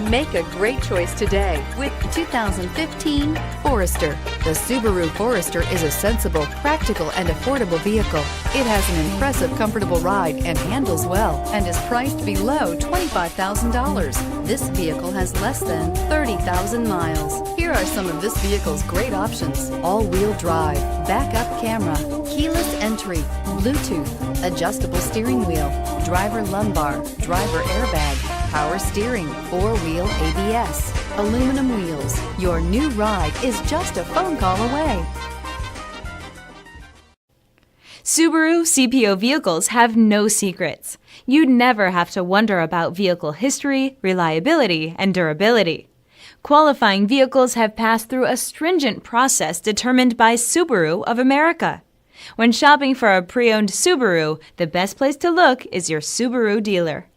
Make a great choice today with 2015 Forester. The Subaru Forester is a sensible, practical, and affordable vehicle. It has an impressive, comfortable ride and handles well and is priced below $25,000. This vehicle has less than 30,000 miles. Here are some of this vehicle's great options: all-wheel drive, backup camera, keyless entry, Bluetooth, adjustable steering wheel, driver lumbar, driver airbag, power steering, four-wheel ABS, aluminum wheels. Your new ride is just a phone call away. Subaru CPO vehicles have no secrets. You'd never have to wonder about vehicle history, reliability, and durability. Qualifying vehicles have passed through a stringent process determined by Subaru of America. When shopping for a pre-owned Subaru, the best place to look is your Subaru dealer.